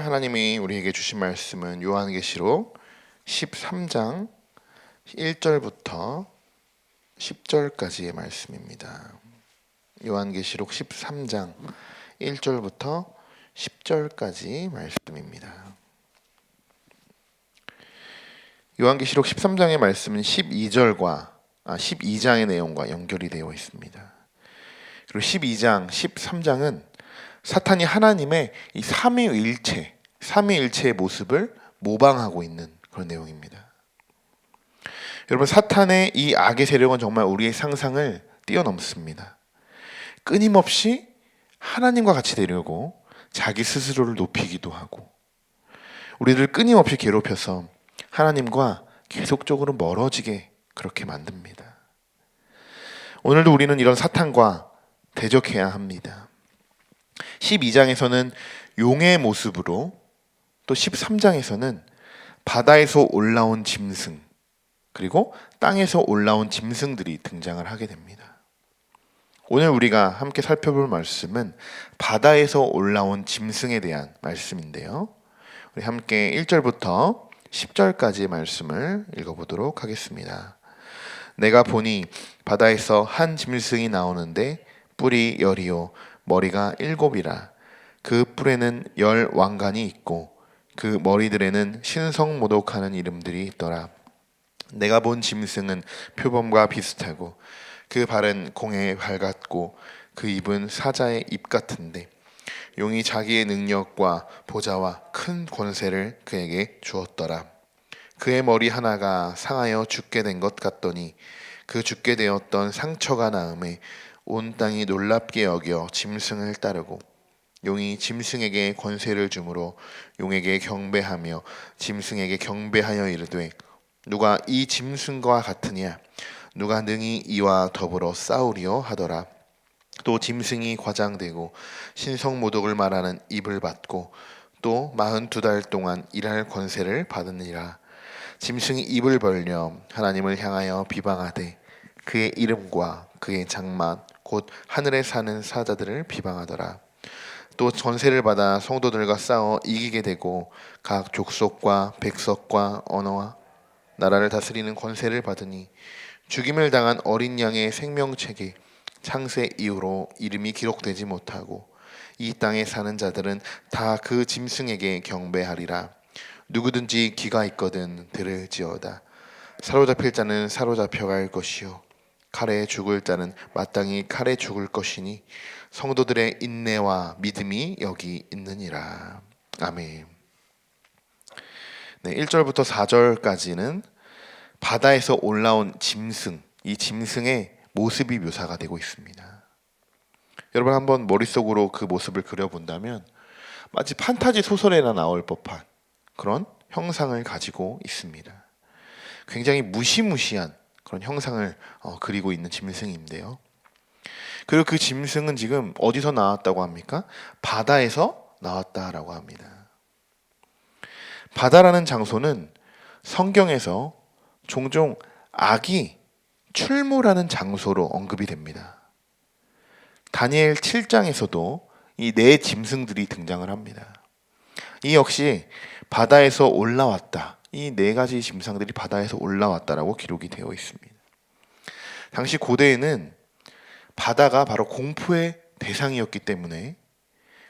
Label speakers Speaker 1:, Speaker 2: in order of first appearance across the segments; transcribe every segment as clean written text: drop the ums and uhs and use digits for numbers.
Speaker 1: 하나님이 우리에게 주신 말씀은 요한계시록 13장 1절부터 10절까지의 말씀입니다. 요한계시록 13장 1절부터 10절까지 말씀입니다. 요한계시록 13장의 말씀은 12장의 내용과 연결이 되어 있습니다. 그리고 12장, 13장은 사탄이 하나님의 이 삼위일체의 모습을 모방하고 있는 그런 내용입니다. 여러분, 사탄의 이 악의 세력은 정말 우리의 상상을 뛰어넘습니다. 끊임없이 하나님과 같이 되려고 자기 스스로를 높이기도 하고, 우리를 끊임없이 괴롭혀서 하나님과 계속적으로 멀어지게 그렇게 만듭니다. 오늘도 우리는 이런 사탄과 대적해야 합니다. 12장에서는 용의 모습으로, 또 13장에서는 바다에서 올라온 짐승, 그리고 땅에서 올라온 짐승들이 등장을 하게 됩니다. 오늘 우리가 함께 살펴볼 말씀은 바다에서 올라온 짐승에 대한 말씀인데요, 우리 함께 1절부터 10절까지의 말씀을 읽어보도록 하겠습니다. 내가 보니 바다에서 한 짐승이 나오는데 뿔이 10이요 머리가 7이라. 그 뿔에는 10 왕관이 있고 그 머리들에는 신성모독하는 이름들이 있더라. 내가 본 짐승은 표범과 비슷하고 그 발은 공의 발 같고 그 입은 사자의 입 같은데, 용이 자기의 능력과 보좌와 큰 권세를 그에게 주었더라. 그의 머리 하나가 상하여 죽게 된 것 같더니 그 죽게 되었던 상처가 나음에 온 땅이 놀랍게 여겨 짐승을 따르고, 용이 짐승에게 권세를 주므로 용에게 경배하며 짐승에게 경배하여 이르되, 누가 이 짐승과 같으냐? 누가 능히 이와 더불어 싸우리요 하더라. 또 짐승이 과장되고 신성모독을 말하는 입을 받고 또 42달 동안 일할 권세를 받으니라. 짐승이 입을 벌려 하나님을 향하여 비방하되 그의 이름과 그의 장막 곧 하늘에 사는 사자들을 비방하더라. 또 권세를 받아 성도들과 싸워 이기게 되고 각 족속과 백석과 언어와 나라를 다스리는 권세를 받으니, 죽임을 당한 어린 양의 생명책에 창세 이후로 이름이 기록되지 못하고 이 땅에 사는 자들은 다 그 짐승에게 경배하리라. 누구든지 귀가 있거든 들을지어다. 사로잡힐 자는 사로잡혀갈 것이요 칼에 죽을 자는 마땅히 칼에 죽을 것이니 성도들의 인내와 믿음이 여기 있느니라. 아멘. 네, 1절부터 4절까지는 바다에서 올라온 짐승, 이 짐승의 모습이 묘사가 되고 있습니다. 여러분, 한번 머릿속으로 그 모습을 그려본다면 마치 판타지 소설에나 나올 법한 그런 형상을 가지고 있습니다. 굉장히 무시무시한 그런 형상을 그리고 있는 짐승인데요. 그리고 그 짐승은 지금 어디서 나왔다고 합니까? 바다에서 나왔다라고 합니다. 바다라는 장소는 성경에서 종종 악이 출몰하는 장소로 언급이 됩니다. 다니엘 7장에서도 이 네 짐승들이 등장을 합니다. 이 역시 바다에서 올라왔다, 이 네 가지 짐승들이 바다에서 올라왔다라고 기록이 되어 있습니다. 당시 고대에는 바다가 바로 공포의 대상이었기 때문에,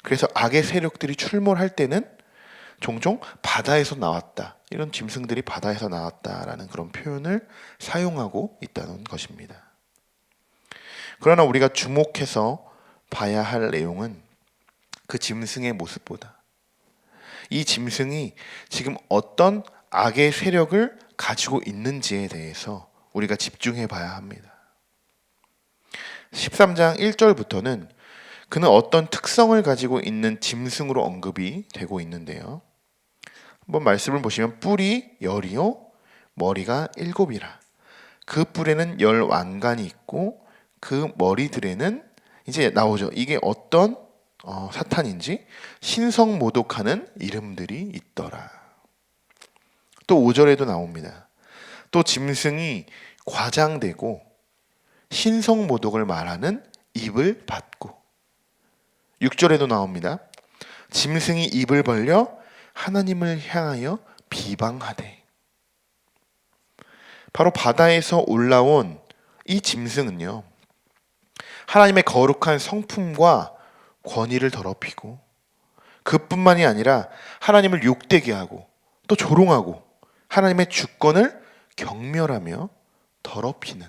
Speaker 1: 그래서 악의 세력들이 출몰할 때는 종종 바다에서 나왔다, 이런 짐승들이 바다에서 나왔다라는 그런 표현을 사용하고 있다는 것입니다. 그러나 우리가 주목해서 봐야 할 내용은 그 짐승의 모습보다 이 짐승이 지금 어떤 악의 세력을 가지고 있는지에 대해서 우리가 집중해 봐야 합니다. 13장 1절부터는 그는 어떤 특성을 가지고 있는 짐승으로 언급이 되고 있는데요, 한번 말씀을 보시면 뿔이 10이요 머리가 7이라. 그 뿔에는 10 왕관이 있고 그 머리들에는, 이제 나오죠, 이게 어떤 사탄인지, 신성모독하는 이름들이 있더라. 또 5절에도 나옵니다. 또 짐승이 과장되고 신성모독을 말하는 입을 받고, 6절에도 나옵니다. 짐승이 입을 벌려 하나님을 향하여 비방하되. 바로 바다에서 올라온 이 짐승은요, 하나님의 거룩한 성품과 권위를 더럽히고, 그뿐만이 아니라 하나님을 욕되게 하고 또 조롱하고 하나님의 주권을 경멸하며 더럽히는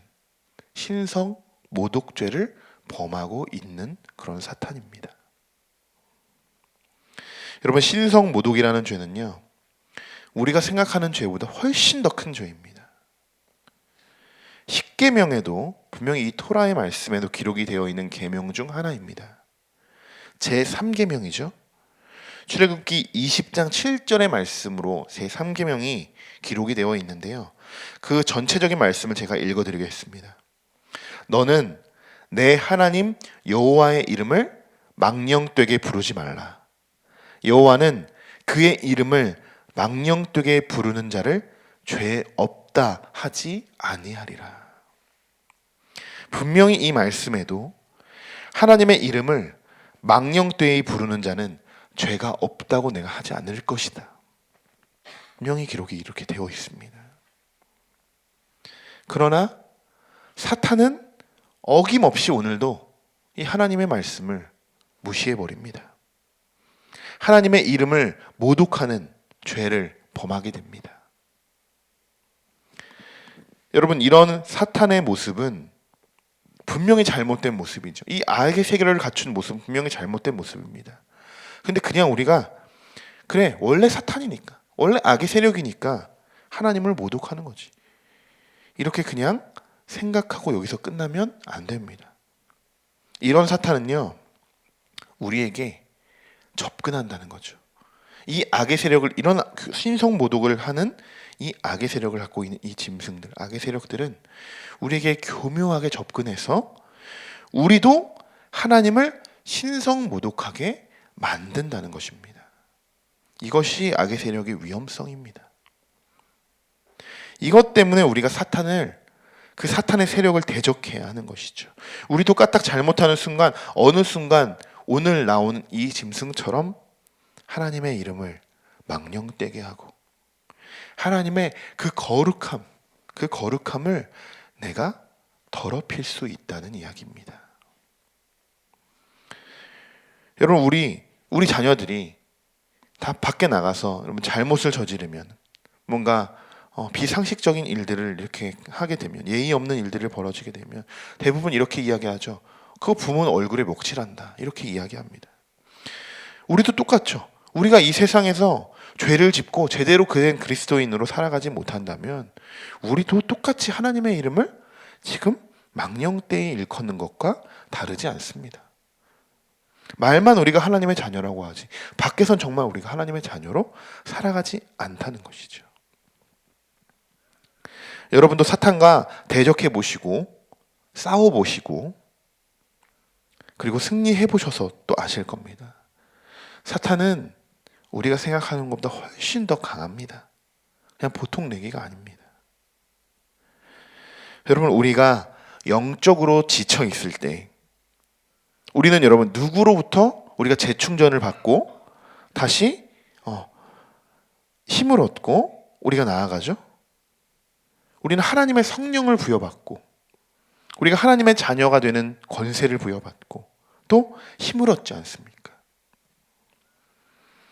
Speaker 1: 신성 모독죄를 범하고 있는 그런 사탄입니다. 여러분, 신성 모독이라는 죄는요, 우리가 생각하는 죄보다 훨씬 더 큰 죄입니다. 십계명에도 분명히 이 토라의 말씀에도 기록이 되어 있는 계명 중 하나입니다. 제3계명이죠. 출애굽기 20장 7절의 말씀으로 제3계명이 기록이 되어 있는데요, 그 전체적인 말씀을 제가 읽어드리겠습니다. 너는 내 하나님 여호와의 이름을 망령되게 부르지 말라. 여호와는 그의 이름을 망령되게 부르는 자를 죄 없다 하지 아니하리라. 분명히 이 말씀에도 하나님의 이름을 망령되이 부르는 자는 죄가 없다고 내가 하지 않을 것이다, 분명히 기록이 이렇게 되어 있습니다. 그러나 사탄은 어김없이 오늘도 이 하나님의 말씀을 무시해버립니다. 하나님의 이름을 모독하는 죄를 범하게 됩니다. 여러분, 이런 사탄의 모습은 분명히 잘못된 모습이죠. 이 악의 세계를 갖춘 모습은 분명히 잘못된 모습입니다. 근데 그냥 우리가 그래, 원래 사탄이니까, 원래 악의 세력이니까 하나님을 모독하는 거지, 이렇게 그냥 생각하고 여기서 끝나면 안 됩니다. 이런 사탄은요, 우리에게 접근한다는 거죠. 이 악의 세력을, 이런 신성 모독을 하는 이 악의 세력을 갖고 있는 이 짐승들, 악의 세력들은 우리에게 교묘하게 접근해서 우리도 하나님을 신성 모독하게 만든다는 것입니다. 이것이 악의 세력의 위험성입니다. 이것 때문에 우리가 그 사탄의 세력을 대적해야 하는 것이죠. 우리도 까딱 잘못하는 순간, 어느 순간 오늘 나오는 이 짐승처럼 하나님의 이름을 망령되게 하고 하나님의 그 거룩함을 내가 더럽힐 수 있다는 이야기입니다. 여러분, 우리 자녀들이 다 밖에 나가서 여러분 잘못을 저지르면, 뭔가 비상식적인 일들을 이렇게 하게 되면, 예의 없는 일들을 벌어지게 되면 대부분 이렇게 이야기하죠. 그거 부모는 얼굴에 먹칠한다, 이렇게 이야기합니다. 우리도 똑같죠. 우리가 이 세상에서 죄를 짓고 제대로 그된 그리스도인으로 살아가지 못한다면 우리도 똑같이 하나님의 이름을 지금 망령되이 일컫는 것과 다르지 않습니다. 말만 우리가 하나님의 자녀라고 하지 밖에선 정말 우리가 하나님의 자녀로 살아가지 않다는 것이죠. 여러분도 사탄과 대적해 보시고 싸워 보시고 그리고 승리해 보셔서 또 아실 겁니다. 사탄은 우리가 생각하는 것보다 훨씬 더 강합니다. 그냥 보통 내기가 아닙니다. 여러분, 우리가 영적으로 지쳐 있을 때 우리는 여러분 누구로부터 우리가 재충전을 받고 다시 힘을 얻고 우리가 나아가죠? 우리는 하나님의 성령을 부여받고 우리가 하나님의 자녀가 되는 권세를 부여받고 또 힘을 얻지 않습니까?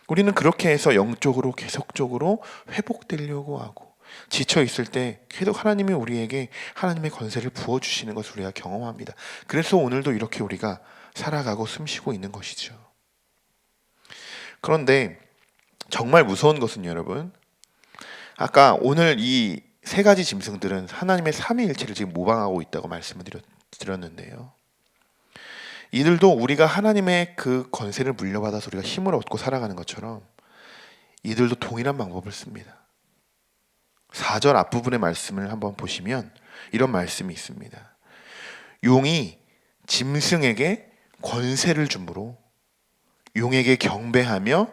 Speaker 1: 우리는 그렇게 해서 영적으로 계속적으로 회복되려고 하고 지쳐 있을 때 계속 하나님이 우리에게 하나님의 권세를 부어주시는 것을 우리가 경험합니다. 그래서 오늘도 이렇게 우리가 살아가고 숨쉬고 있는 것이죠. 그런데 정말 무서운 것은 여러분, 아까 오늘 이 세 가지 짐승들은 하나님의 삼위일체를 지금 모방하고 있다고 말씀을 드렸는데요. 이들도 우리가 하나님의 그 권세를 물려받아서 우리가 힘을 얻고 살아가는 것처럼 이들도 동일한 방법을 씁니다. 4절 앞부분의 말씀을 한번 보시면 이런 말씀이 있습니다. 용이 짐승에게 권세를 주므로 용에게 경배하며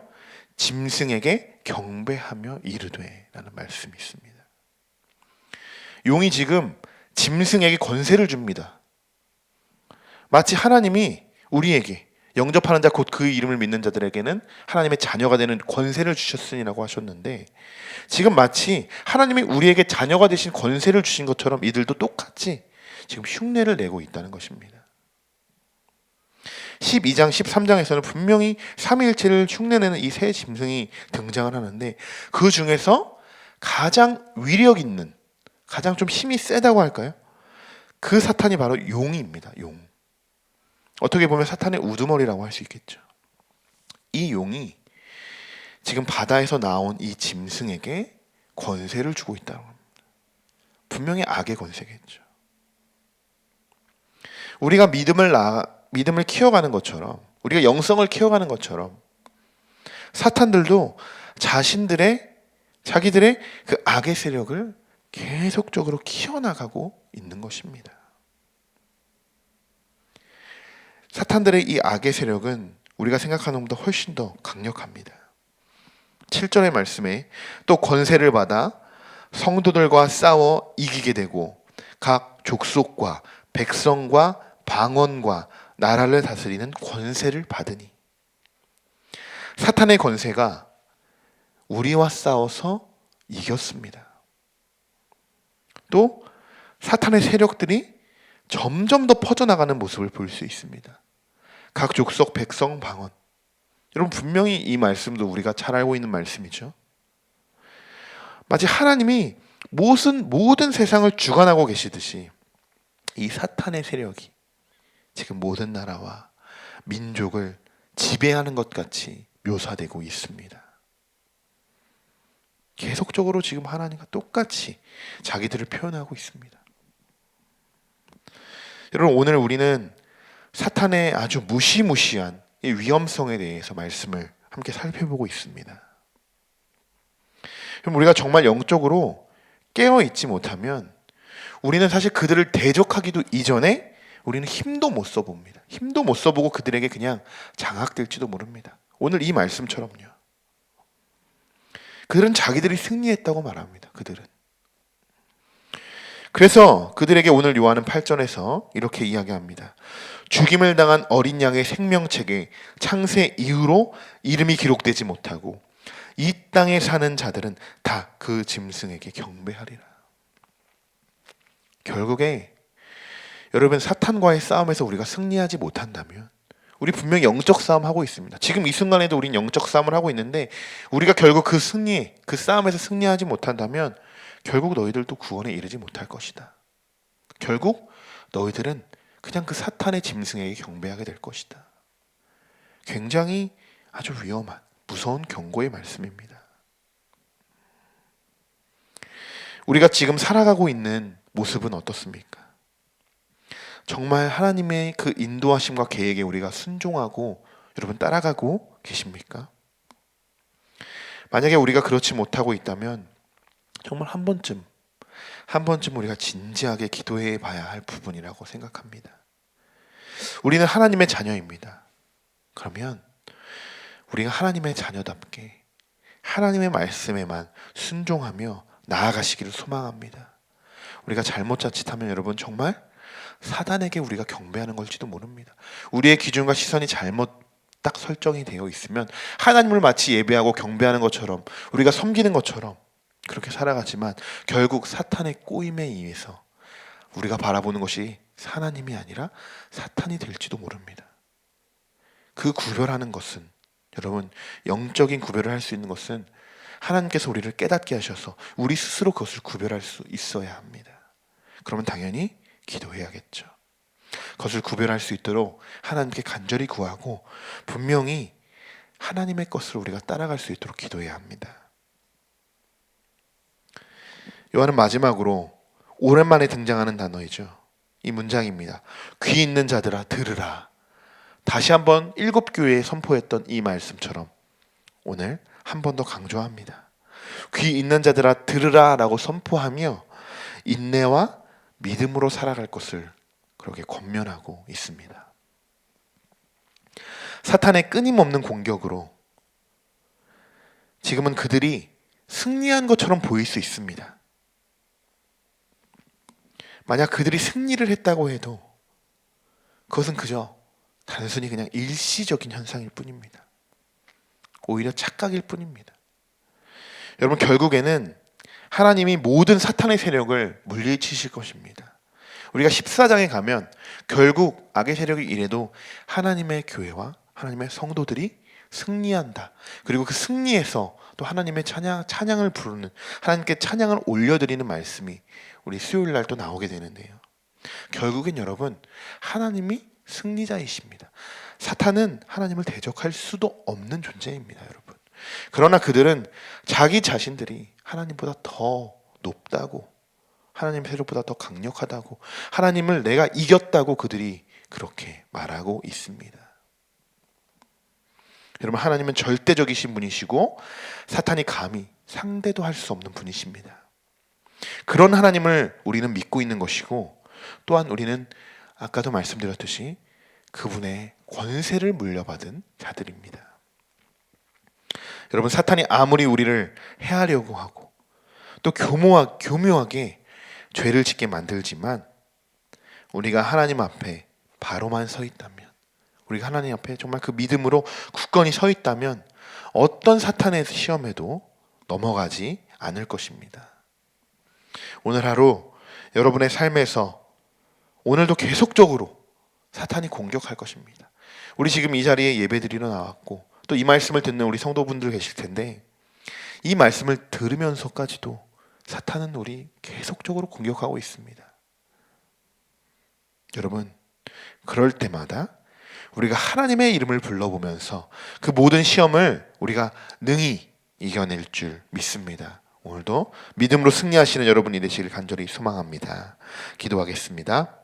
Speaker 1: 짐승에게 경배하며 이르되 라는 말씀이 있습니다. 용이 지금 짐승에게 권세를 줍니다. 마치 하나님이 우리에게 영접하는 자 곧 그 이름을 믿는 자들에게는 하나님의 자녀가 되는 권세를 주셨으니라고 하셨는데, 지금 마치 하나님이 우리에게 자녀가 되신 권세를 주신 것처럼 이들도 똑같이 지금 흉내를 내고 있다는 것입니다. 12장 13장에서는 분명히 삼위일체를 흉내내는 이 세 짐승이 등장을 하는데, 그 중에서 가장 위력 있는, 가장 좀 힘이 세다고 할까요? 그 사탄이 바로 용입니다. 용. 어떻게 보면 사탄의 우두머리라고 할 수 있겠죠. 이 용이 지금 바다에서 나온 이 짐승에게 권세를 주고 있다는 겁니다. 분명히 악의 권세겠죠. 우리가 믿음을 키워가는 것처럼, 우리가 영성을 키워가는 것처럼 사탄들도 자기들의 그 악의 세력을 계속적으로 키워나가고 있는 것입니다. 사탄들의 이 악의 세력은 우리가 생각하는 것보다 훨씬 더 강력합니다. 7절의 말씀에 또 권세를 받아 성도들과 싸워 이기게 되고 각 족속과 백성과 방언과 나라를 다스리는 권세를 받으니, 사탄의 권세가 우리와 싸워서 이겼습니다. 또 사탄의 세력들이 점점 더 퍼져나가는 모습을 볼 수 있습니다. 각 족속, 백성, 방언. 여러분, 분명히 이 말씀도 우리가 잘 알고 있는 말씀이죠. 마치 하나님이 모든 세상을 주관하고 계시듯이 이 사탄의 세력이 지금 모든 나라와 민족을 지배하는 것 같이 묘사되고 있습니다. 계속적으로 지금 하나님과 똑같이 자기들을 표현하고 있습니다. 여러분, 오늘 우리는 사탄의 아주 무시무시한 이 위험성에 대해서 말씀을 함께 살펴보고 있습니다. 그럼 우리가 정말 영적으로 깨어있지 못하면 우리는 사실 그들을 대적하기도 이전에 우리는 힘도 못 써봅니다. 힘도 못 써보고 그들에게 그냥 장악될지도 모릅니다. 오늘 이 말씀처럼요. 그들은 자기들이 승리했다고 말합니다. 그들은. 그래서 그들에게 오늘 요한은 8절에서 이렇게 이야기합니다. 죽임을 당한 어린 양의 생명책에 창세 이후로 이름이 기록되지 못하고 이 땅에 사는 자들은 다 그 짐승에게 경배하리라. 결국에 여러분, 사탄과의 싸움에서 우리가 승리하지 못한다면, 우리 분명히 영적 싸움 하고 있습니다. 지금 이 순간에도 우리는 영적 싸움을 하고 있는데, 우리가 결국 그 싸움에서 승리하지 못한다면 결국 너희들도 구원에 이르지 못할 것이다. 결국 너희들은 그냥 그 사탄의 짐승에게 경배하게 될 것이다. 굉장히 아주 위험한, 무서운 경고의 말씀입니다. 우리가 지금 살아가고 있는 모습은 어떻습니까? 정말 하나님의 그 인도하심과 계획에 우리가 순종하고 여러분 따라가고 계십니까? 만약에 우리가 그렇지 못하고 있다면 정말 한 번쯤 우리가 진지하게 기도해 봐야 할 부분이라고 생각합니다. 우리는 하나님의 자녀입니다. 그러면 우리가 하나님의 자녀답게 하나님의 말씀에만 순종하며 나아가시기를 소망합니다. 우리가 잘못 자칫하면 여러분 정말 사단에게 우리가 경배하는 걸지도 모릅니다. 우리의 기준과 시선이 잘못 딱 설정이 되어 있으면 하나님을 마치 예배하고 경배하는 것처럼, 우리가 섬기는 것처럼 그렇게 살아가지만 결국 사탄의 꼬임에 의해서 우리가 바라보는 것이 하나님이 아니라 사탄이 될지도 모릅니다. 그 구별하는 것은, 여러분, 영적인 구별을 할 수 있는 것은 하나님께서 우리를 깨닫게 하셔서 우리 스스로 그것을 구별할 수 있어야 합니다. 그러면 당연히 기도해야겠죠. 그것을 구별할 수 있도록 하나님께 간절히 구하고 분명히 하나님의 것을 우리가 따라갈 수 있도록 기도해야 합니다. 요한은 마지막으로 오랜만에 등장하는 단어이죠. 이 문장입니다. 귀 있는 자들아 들으라. 다시 한번 7교회에 선포했던 이 말씀처럼 오늘 한 번 더 강조합니다. 귀 있는 자들아 들으라 라고 선포하며 인내와 믿음으로 살아갈 것을 그렇게 권면하고 있습니다. 사탄의 끊임없는 공격으로 지금은 그들이 승리한 것처럼 보일 수 있습니다. 만약 그들이 승리를 했다고 해도 그것은 그저 단순히 그냥 일시적인 현상일 뿐입니다. 오히려 착각일 뿐입니다. 여러분, 결국에는 하나님이 모든 사탄의 세력을 물리치실 것입니다. 우리가 14장에 가면 결국 악의 세력이 이래도 하나님의 교회와 하나님의 성도들이 승리한다. 그리고 그 승리에서 또 하나님의 찬양을 부르는, 하나님께 찬양을 올려드리는 말씀이 우리 수요일 날 또 나오게 되는데요. 결국엔 여러분, 하나님이 승리자이십니다. 사탄은 하나님을 대적할 수도 없는 존재입니다, 여러분. 그러나 그들은 자기 자신들이 하나님보다 더 높다고, 하나님의 세력보다 더 강력하다고, 하나님을 내가 이겼다고 그들이 그렇게 말하고 있습니다. 여러분, 하나님은 절대적이신 분이시고 사탄이 감히 상대도 할 수 없는 분이십니다. 그런 하나님을 우리는 믿고 있는 것이고, 또한 우리는 아까도 말씀드렸듯이 그분의 권세를 물려받은 자들입니다. 여러분, 사탄이 아무리 우리를 해하려고 하고 또 교묘하게 죄를 짓게 만들지만, 우리가 하나님 앞에 바로만 서 있다면, 우리가 하나님 앞에 정말 그 믿음으로 굳건히 서 있다면 어떤 사탄의 시험에도 넘어가지 않을 것입니다. 오늘 하루 여러분의 삶에서 오늘도 계속적으로 사탄이 공격할 것입니다. 우리 지금 이 자리에 예배드리러 나왔고 또 이 말씀을 듣는 우리 성도분들 계실 텐데, 이 말씀을 들으면서까지도 사탄은 우리 계속적으로 공격하고 있습니다. 여러분, 그럴 때마다 우리가 하나님의 이름을 불러보면서 그 모든 시험을 우리가 능히 이겨낼 줄 믿습니다. 오늘도 믿음으로 승리하시는 여러분이 되시길 간절히 소망합니다. 기도하겠습니다.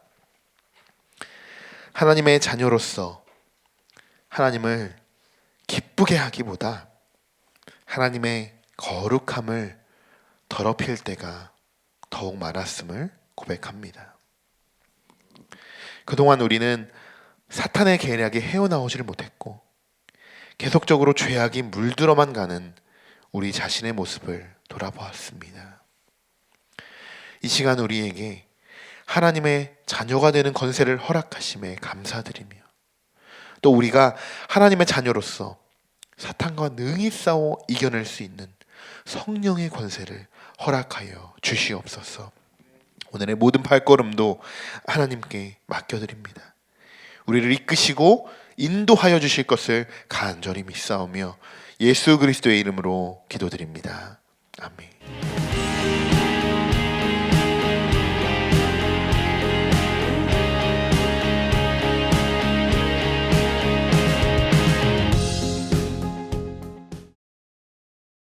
Speaker 1: 하나님의 자녀로서 하나님을 기쁘게 하기보다 하나님의 거룩함을 더럽힐 때가 더욱 많았음을 고백합니다. 그동안 우리는 사탄의 계략에 헤어나오지를 못했고 계속적으로 죄악이 물들어만 가는 우리 자신의 모습을 돌아보았습니다. 이 시간 우리에게 하나님의 자녀가 되는 권세를 허락하심에 감사드리며, 또 우리가 하나님의 자녀로서 사탄과 능히 싸워 이겨낼 수 있는 성령의 권세를 허락하여 주시옵소서. 오늘의 모든 발걸음도 하나님께 맡겨드립니다. 우리를 이끄시고 인도하여 주실 것을 간절히 믿사오며 예수 그리스도의 이름으로 기도드립니다. 아멘.